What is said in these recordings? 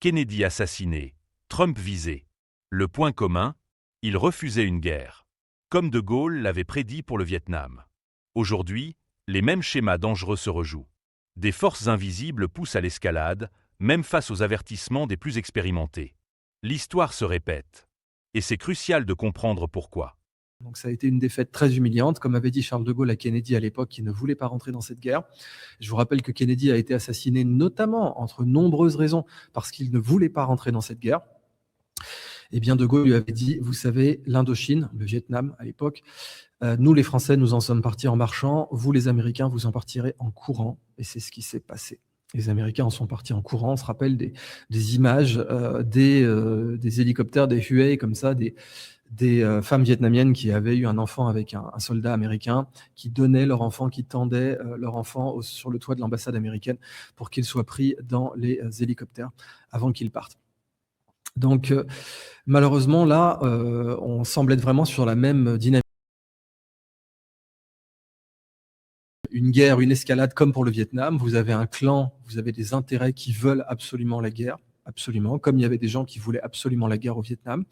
Kennedy assassiné, Trump visé. Le point commun, il refusait une guerre. Comme De Gaulle l'avait prédit pour le Vietnam. Aujourd'hui, les mêmes schémas dangereux se rejouent. Des forces invisibles poussent à l'escalade, même face aux avertissements des plus expérimentés. L'histoire se répète. Et c'est crucial de comprendre pourquoi. Donc ça a été une défaite très humiliante, comme avait dit Charles de Gaulle à Kennedy à l'époque, qui ne voulait pas rentrer dans cette guerre. Je vous rappelle que Kennedy a été assassiné notamment, entre nombreuses raisons, parce qu'il ne voulait pas rentrer dans cette guerre. Eh bien, de Gaulle lui avait dit, vous savez, l'Indochine, le Vietnam à l'époque, nous les Français, nous en sommes partis en marchant, vous les Américains, vous en partirez en courant. Et c'est ce qui s'est passé. Les Américains en sont partis en courant. On se rappelle des images des hélicoptères, des Huey, comme ça, des femmes vietnamiennes qui avaient eu un enfant avec un soldat américain, qui donnaient leur enfant, qui tendaient leur enfant sur le toit de l'ambassade américaine pour qu'il soit pris dans les hélicoptères avant qu'ils partent. Donc, malheureusement, là, on semble être vraiment sur la même dynamique. Une guerre, une escalade comme pour le Vietnam. Vous avez un clan, vous avez des intérêts qui veulent absolument la guerre, absolument, comme il y avait des gens qui voulaient absolument la guerre au Vietnam.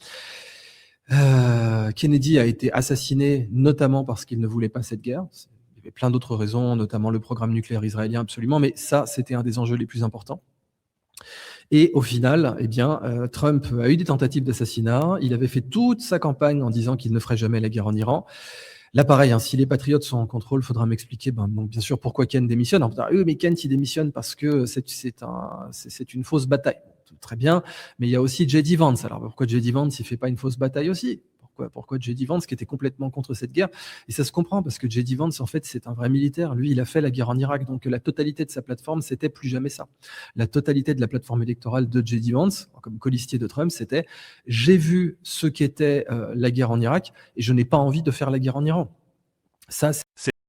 Kennedy a été assassiné notamment parce qu'il ne voulait pas cette guerre. Il y avait plein d'autres raisons, notamment le programme nucléaire israélien, absolument, mais ça, c'était un des enjeux les plus importants. Et au final, eh bien, Trump a eu des tentatives d'assassinat. Il avait fait toute sa campagne en disant qu'il ne ferait jamais la guerre en Iran. Là, pareil, hein, si les patriotes sont en contrôle, il faudra m'expliquer, donc, bien sûr, pourquoi Ken démissionne. On peut dire, oui, mais Ken, il démissionne parce que c'est une fausse bataille. Très bien, mais il y a aussi J.D. Vance. Alors, pourquoi J.D. Vance, il ne fait pas une fausse bataille aussi ? Pourquoi J.D. Vance, qui était complètement contre cette guerre ? Et ça se comprend, parce que J.D. Vance, en fait, c'est un vrai militaire. Lui, il a fait la guerre en Irak, donc la totalité de sa plateforme, c'était plus jamais ça. La totalité de la plateforme électorale de J.D. Vance, comme colistier de Trump, c'était « j'ai vu ce qu'était la guerre en Irak, et je n'ai pas envie de faire la guerre en Iran ». Ça,